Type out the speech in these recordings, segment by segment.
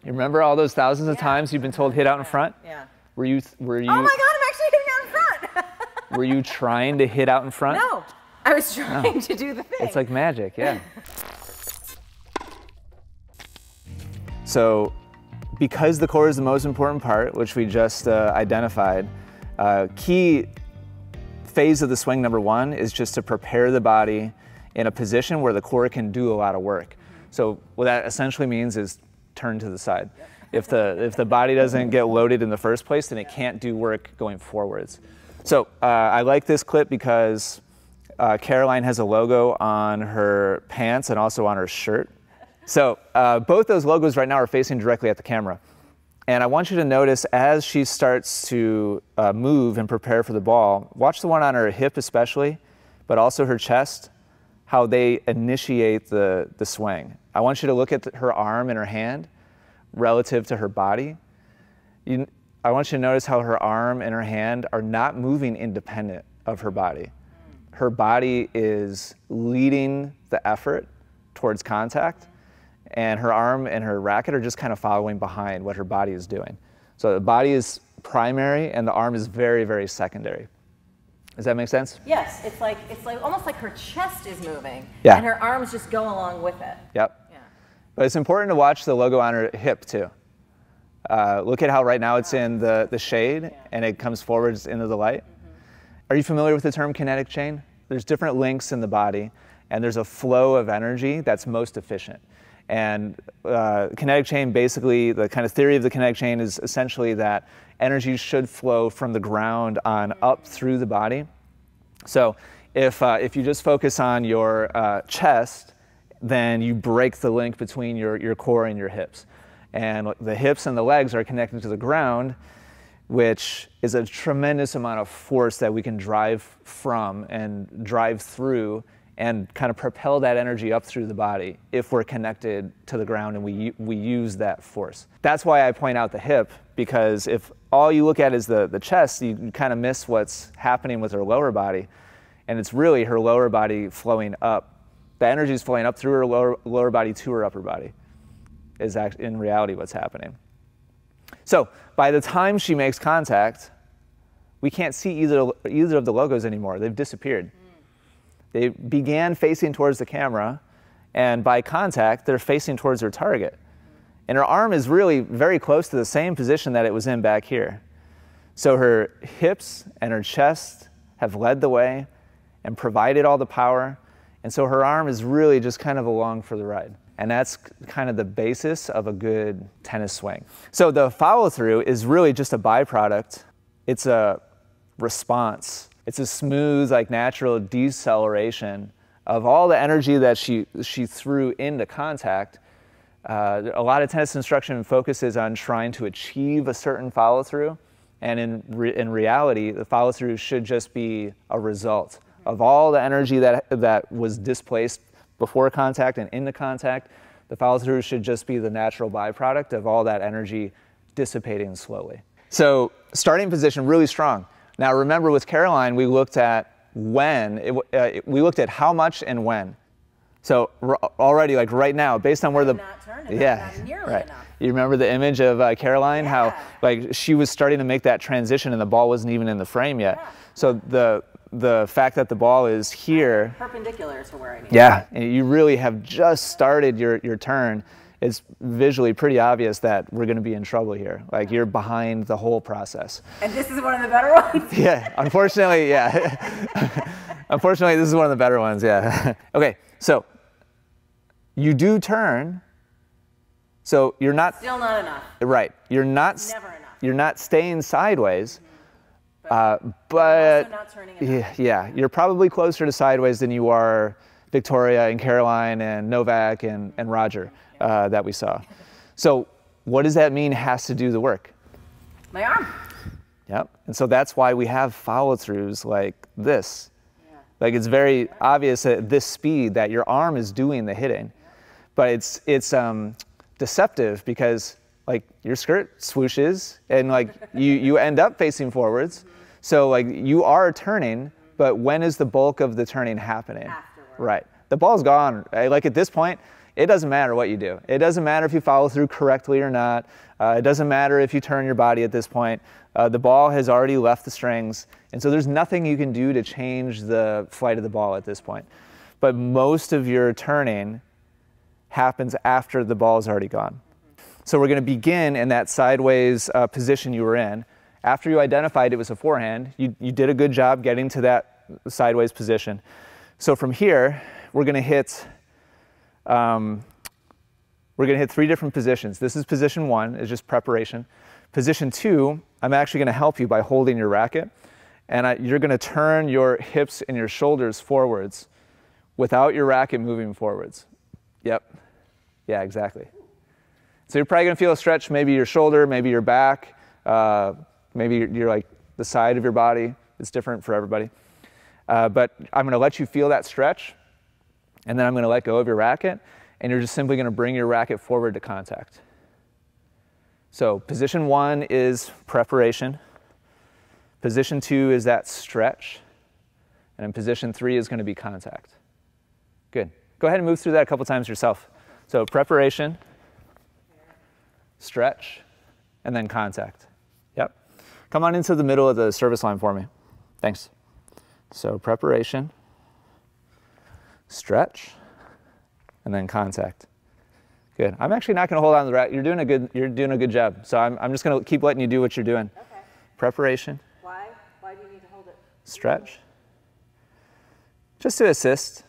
You remember all those thousands of times you've been told hit out in front? Yeah. Were you? Oh my God, I'm actually hitting out in front. Were you trying to hit out in front? No, I was trying to do the thing. It's like magic, yeah. So, because the core is the most important part, which we just identified, key phase of the swing number one is just to prepare the body in a position where the core can do a lot of work. So what that essentially means is turn to the side. If the body doesn't get loaded in the first place, then it can't do work going forwards. So I like this clip because Caroline has a logo on her pants and also on her shirt. So both those logos right now are facing directly at the camera. And I want you to notice as she starts to move and prepare for the ball, watch the one on her hip especially, but also her chest, how they initiate the swing. I want you to look at her arm and her hand relative to her body. I want you to notice how her arm and her hand are not moving independent of her body. Her body is leading the effort towards contact, and her arm and her racket are just kind of following behind what her body is doing. So the body is primary and the arm is very, very secondary. Does that make sense? Yes, it's like almost like her chest is moving, yeah, and her arms just go along with it. Yep. Yeah. But it's important to watch the logo on her hip too. Look at how right now it's in the shade, yeah, and it comes forwards into the light. Are you familiar with the term kinetic chain? There's different links in the body, and there's a flow of energy that's most efficient. And kinetic chain, basically, the kind of theory of the kinetic chain is essentially that energy should flow from the ground on up through the body. So if you just focus on your chest, then you break the link between your core and your hips. And the hips and the legs are connected to the ground, which is a tremendous amount of force that we can drive from and drive through and kind of propel that energy up through the body if we're connected to the ground and we use that force. That's why I point out the hip, because if all you look at is the chest, you kind of miss what's happening with her lower body, and it's really her lower body flowing up. The energy is flowing up through her lower body to her upper body is actually, in reality, what's happening. So by the time she makes contact, we can't see either of the logos anymore. They've disappeared. They began facing towards the camera, and by contact, they're facing towards her target. And her arm is really very close to the same position that it was in back here. So her hips and her chest have led the way and provided all the power, and so her arm is really just kind of along for the ride. And that's kind of the basis of a good tennis swing. So the follow-through is really just a byproduct. It's a response. It's a smooth, like natural deceleration of all the energy that she threw into contact. A lot of tennis instruction focuses on trying to achieve a certain follow-through, and in reality, the follow-through should just be a result of all the energy that was displaced before contact and into contact. The follow-through should just be the natural byproduct of all that energy dissipating slowly. So starting position, really strong. Now remember, with Caroline, we looked at when, we looked at how much and when. So already, like right now, based on where the, not nearly enough. You remember the image of Caroline, yeah, how like she was starting to make that transition and the ball wasn't even in the frame yet. Yeah. So the fact that the ball is here, perpendicular to where I need. Yeah, and you really have just started your turn. It's visually pretty obvious that we're going to be in trouble here. Like, you're behind the whole process. And this is one of the better ones? Yeah, unfortunately, yeah. Unfortunately, this is one of the better ones, yeah. Okay, so you do turn, so you're not... Still not enough. Right. You're not... Never enough. You're not staying sideways, but also not turning enough. Yeah, you're probably closer to sideways than you are Victoria and Caroline and Novak and Roger. That we saw. So what does that mean has to do the work? My arm. Yep. And so that's why we have follow-throughs like this. Yeah. Like, it's very obvious at this speed that your arm is doing the hitting. But it's deceptive because, like, your skirt swooshes and, like, you end up facing forwards. So, like, you are turning, but when is the bulk of the turning happening? Afterward. Right. The ball's gone. Like, at this point, It doesn't matter what you do. It doesn't matter if you follow through correctly or not. It doesn't matter if you turn your body at this point. The ball has already left the strings, and so there's nothing you can do to change the flight of the ball at this point. But most of your turning happens after the ball is already gone. So we're going to begin in that sideways position you were in. After you identified it was a forehand, you did a good job getting to that sideways position. So from here, we're going to hit 3 different positions. This is position 1, is just preparation. Position 2, I'm actually going to help you by holding your racket, and you're going to turn your hips and your shoulders forwards without your racket moving forwards. Yep. Yeah, exactly. So you're probably going to feel a stretch, maybe your shoulder, maybe your back, maybe you're like the side of your body. It's different for everybody. But I'm going to let you feel that stretch, and then I'm going to let go of your racket, and you're just simply going to bring your racket forward to contact. So position 1 is preparation. Position 2 is that stretch. And then position 3 is going to be contact. Good. Go ahead and move through that a couple times yourself. So preparation, stretch, and then contact. Yep. Come on into the middle of the service line for me. Thanks. So preparation, stretch, and then contact. Good. I'm actually not going to hold on to the racket. You're doing a good job. So I'm just going to keep letting you do what you're doing. Okay. Preparation. Why? Why do you need to hold it? Stretch. Just to assist.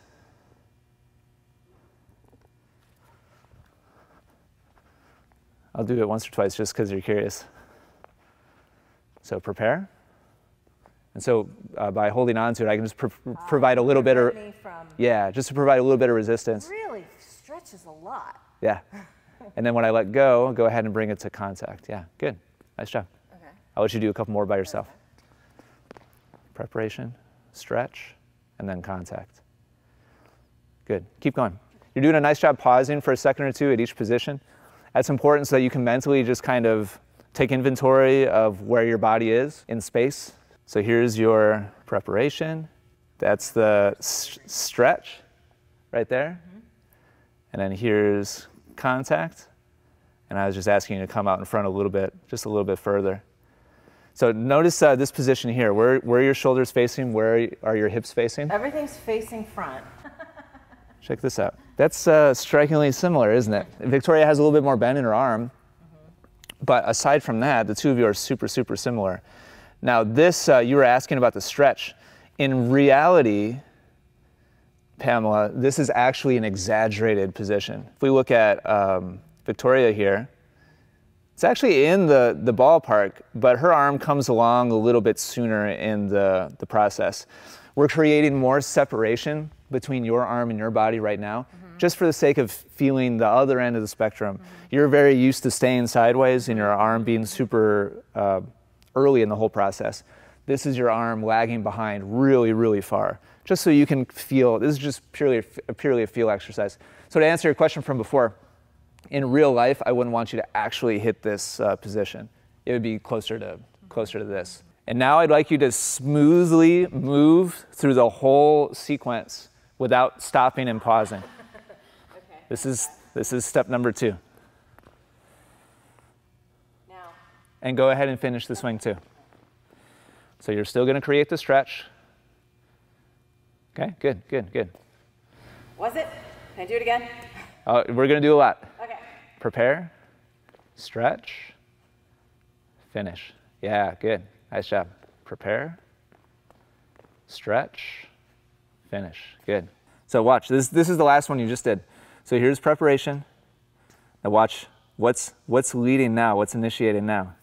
I'll do it once or twice just because you're curious. So prepare. And so by holding on to it, I can just provide a little bit of, just to provide a little bit of resistance. Really stretches a lot. Yeah. And then when I let go ahead and bring it to contact. Yeah, good. Nice job. Okay. I'll let you do a couple more by yourself. Okay. Preparation, stretch, and then contact. Good. Keep going. You're doing a nice job pausing for a second or two at each position. That's important so that you can mentally just kind of take inventory of where your body is in space. So here's your preparation. That's the stretch right there. Mm-hmm. And then here's contact. And I was just asking you to come out in front a little bit, just a little bit further. So notice this position here. Where are your shoulders facing? Where are your hips facing? Everything's facing front. Check this out. That's strikingly similar, isn't it? Victoria has a little bit more bend in her arm. Mm-hmm. But aside from that, the two of you are super, super similar. Now this, you were asking about the stretch. In reality, Pamela, this is actually an exaggerated position. If we look at Victoria here, it's actually in the ballpark, but her arm comes along a little bit sooner in the process. We're creating more separation between your arm and your body right now, just for the sake of feeling the other end of the spectrum. You're very used to staying sideways and your arm being super early in the whole process. This is your arm lagging behind really, really far, just so you can feel. This is just purely a feel exercise. So to answer your question from before, in real life, I wouldn't want you to actually hit this position. It would be closer to this. And now I'd like you to smoothly move through the whole sequence without stopping and pausing. Okay. This is step number 2. Now. And go ahead and finish the swing too. So you're still going to create the stretch. Okay, good, good, good. Was it? Can I do it again? We're going to do a lot. Okay. Prepare, stretch, finish. Yeah, good. Nice job. Prepare, stretch, finish. Good. So watch, this is the last one you just did. So here's preparation. Now watch, what's leading now? What's initiating now?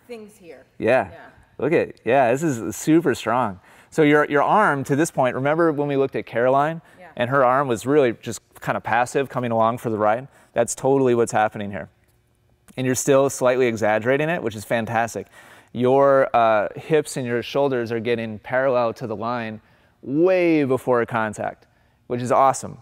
Things here. Yeah. Look at, this is super strong. So your arm to this point, remember when we looked at Caroline? Yeah. And her arm was really just kind of passive, coming along for the ride? That's totally what's happening here. And you're still slightly exaggerating it, which is fantastic. Your hips and your shoulders are getting parallel to the line way before contact, which is awesome.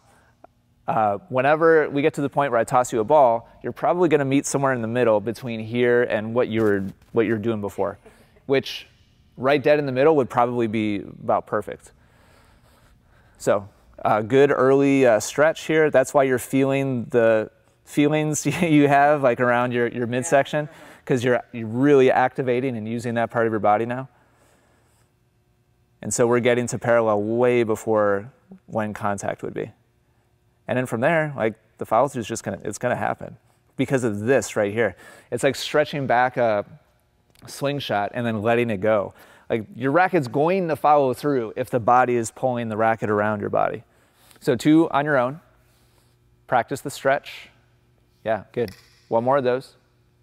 Whenever we get to the point where I toss you a ball, you're probably going to meet somewhere in the middle between here and what you're doing before, which right dead in the middle would probably be about perfect. So Good early stretch here. That's why you're feeling the feelings you have like around your midsection, because you're really activating and using that part of your body now. And so we're getting to parallel way before when contact would be. And then from there, like the follow through is just it's gonna happen because of this right here. It's like stretching back a slingshot and then letting it go. Like your racket's going to follow through if the body is pulling the racket around your body. So 2 on your own. Practice the stretch. Yeah, good. 1 more of those.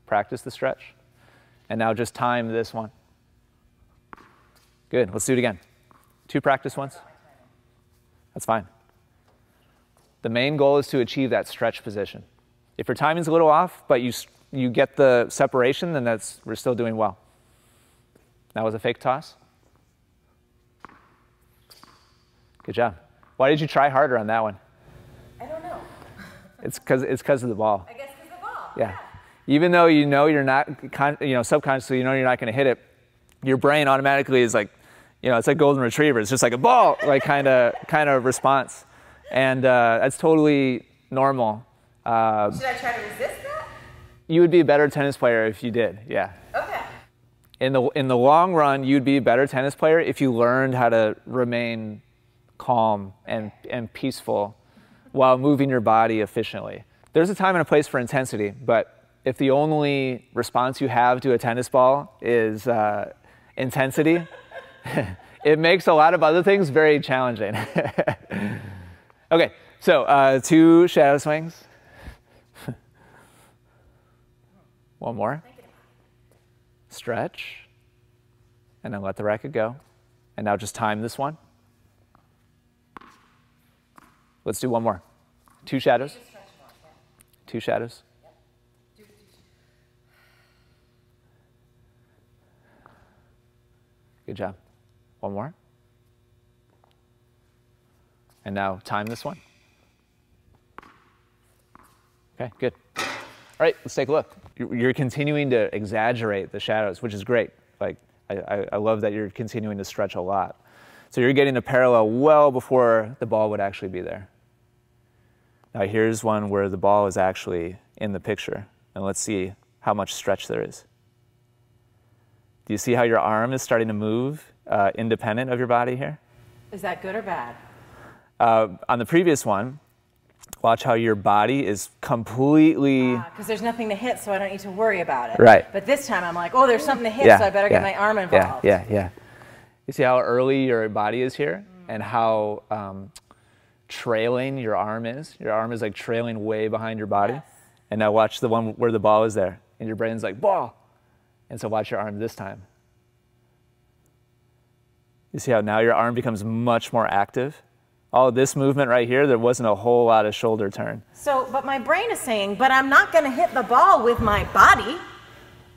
Practice the stretch. And now just time this one. Good, let's do it again. 2 practice ones. That's fine. The main goal is to achieve that stretch position. If your timing's a little off, but you get the separation, then we're still doing well. That was a fake toss. Good job. Why did you try harder on that one? I don't know. It's because of the ball. I guess it's the ball. Yeah. Even though you know you're not, subconsciously you know you're not going to hit it, your brain automatically is like, it's like golden retriever. It's just like a ball, like kind of response, and that's totally normal. Should I try to resist that? You would be a better tennis player if you did. Yeah. Okay. In the long run, you'd be a better tennis player if you learned how to remain calm and peaceful while moving your body efficiently. There's a time and a place for intensity, but if the only response you have to a tennis ball is intensity, it makes a lot of other things very challenging. Okay, so 2 shadow swings. 1 more. Stretch. And then let the racket go. And now just time this one. Let's do 1 more. 2 shadows. 2 shadows. Good job. 1 more. And now time this one. Okay, good. All right, let's take a look. You're continuing to exaggerate the shadows, which is great. Like, I love that you're continuing to stretch a lot. So you're getting a parallel well before the ball would actually be there. Now here's one where the ball is actually in the picture. And let's see how much stretch there is. Do you see how your arm is starting to move independent of your body here? Is that good or bad? On the previous one, watch how your body is completely... Because there's nothing to hit, so I don't need to worry about it. Right. But this time I'm like, oh, there's something to hit, so I better get my arm involved. Yeah. You see how early your body is here and how trailing your arm is? Your arm is like trailing way behind your body. Yes. And now watch the one where the ball is there. And your brain's like, ball. And so watch your arm this time. You see how now your arm becomes much more active? All this movement right here, there wasn't a whole lot of shoulder turn. So, but my brain is saying, but I'm not going to hit the ball with my body.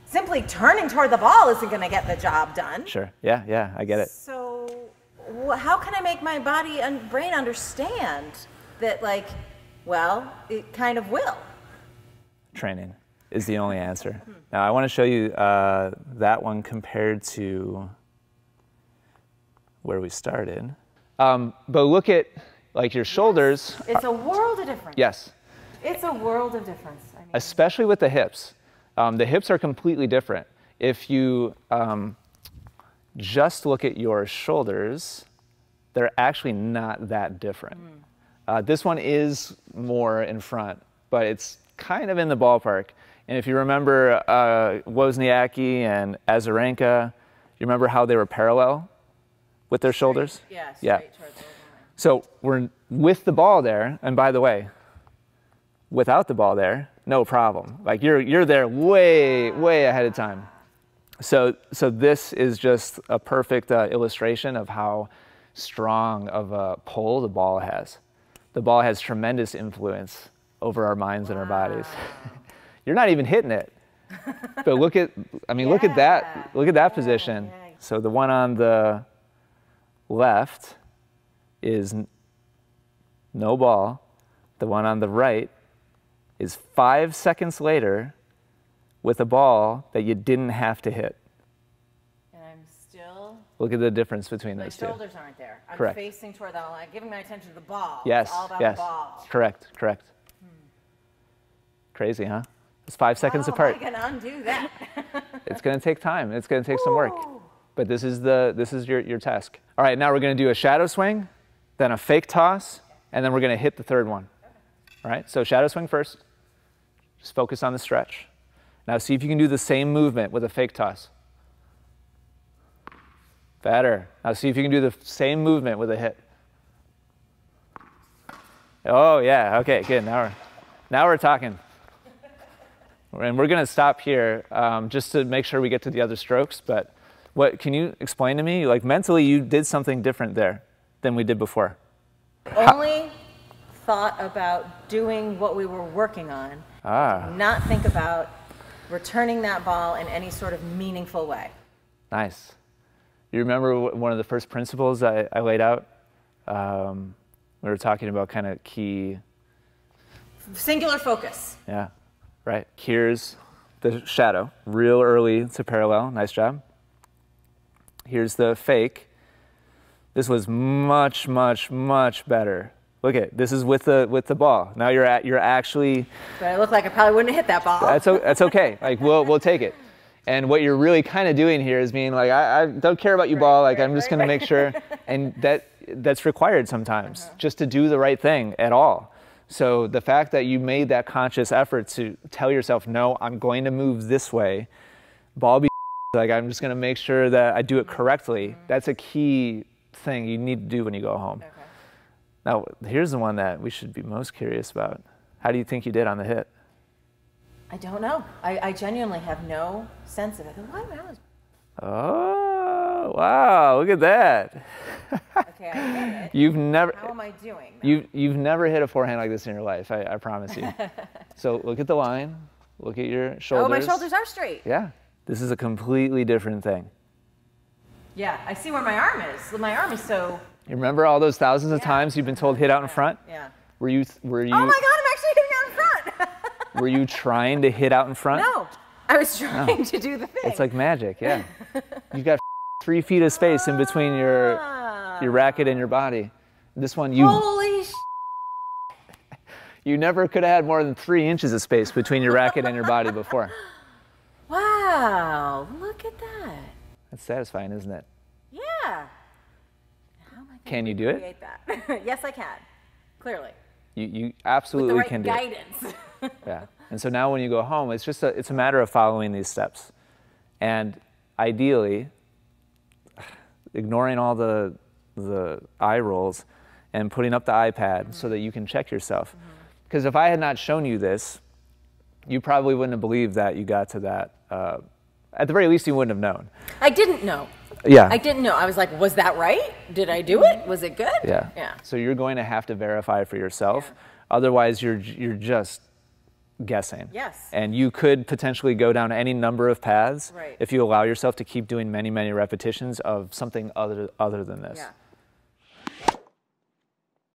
Simply turning toward the ball isn't going to get the job done. Sure, yeah, I get it. So, how can I make my body and brain understand that, like, well, it kind of will? Training is the only answer. Now, I want to show you that one compared to where we started. But look at, like, your shoulders. It's a world of difference. Yes. It's a world of difference. I mean, especially with the hips. The hips are completely different. If you just look at your shoulders, they're actually not that different. This one is more in front, but it's kind of in the ballpark. And if you remember Wozniacki and Azarenka, you remember how they were parallel with their shoulders? Yeah, yeah. Straight towards the line. So we're with the ball there, and by the way, without the ball there, no problem. Like you're there way ahead of time. So this is just a perfect illustration of how strong of a pull the ball has. The ball has tremendous influence over our minds and our bodies. You're not even hitting it. But look at that. Look at that position. Yeah. So the one on the left is no ball. The one on the right is 5 seconds later with a ball that you didn't have to hit. And I'm still... Look at the difference between My those two. shoulders aren't there. I'm Correct. facing toward the line, giving my attention to the ball. Yes, It's all about yes. the ball. Correct, correct. Crazy, huh? It's 5 seconds How apart. am I going to undo that? It's going to take time. It's going to take some work. But this is your task. All right, now we're going to do a shadow swing, then a fake toss, and then we're going to hit the third one. All right, so shadow swing first. Just focus on the stretch. Now see if you can do the same movement with a fake toss. Better. Now see if you can do the same movement with a hit. Oh yeah, okay, good. Now we're talking. And we're going to stop here just to make sure we get to the other strokes. But what can you explain to me? Like mentally, you did something different there than we did before. Only thought about doing what we were working on. Not think about returning that ball in any sort of meaningful way. Nice. You remember one of the first principles I laid out? We were talking about kind of key. Singular focus. Yeah, right. Here's the shadow, real early to parallel. Nice job. Here's the fake. This was much, much, much better. Look at this is with the ball. Now you're actually. But I look like I probably wouldn't have hit that ball. That's okay. Like we'll take it. And what you're really kind of doing here is being like, I don't care about you, ball. Like I'm just going to make sure, and that's required sometimes just to do the right thing at all. So the fact that you made that conscious effort to tell yourself, no, I'm going to move this way, ball be like I'm just going to make sure that I do it correctly. That's a key thing you need to do when you go home. Okay. Now, here's the one that we should be most curious about. How do you think you did on the hit? I don't know. I genuinely have no sense of it. Oh, wow, look at that. Okay, I get it. You've never. How am I doing? You've never hit a forehand like this in your life, I promise you. So look at the line, look at your shoulders. Oh, my shoulders are straight. Yeah, this is a completely different thing. Yeah, I see where my arm is. My arm is so. You remember all those thousands of times you've been told hit out in front? Yeah. Were you? Oh my God, I'm actually hitting out in front. Were you trying to hit out in front? No, I was trying to do the thing. It's like magic, yeah. You've got 3 feet of space in between your racket and your body. This one, Holy you never could have had more than 3 inches of space between your racket and your body before. Wow, look at that. That's satisfying, isn't it? Yeah. How am I Can you do it? create that? Yes, I can. Clearly. You absolutely With the can right do it. guidance. Yeah. And so now when you go home, it's just it's a matter of following these steps. And ideally, ignoring all the eye rolls and putting up the iPad so that you can check yourself. Because if I had not shown you this, you probably wouldn't have believed that you got to that. At the very least, you wouldn't have known. I didn't know. Yeah. I didn't know. I was like, was that right? Did I do it? Was it good? Yeah. Yeah. So you're going to have to verify for yourself. Otherwise, you're just guessing. Yes. And you could potentially go down any number of paths Right. if you allow yourself to keep doing many, many repetitions of something other than this. Yeah.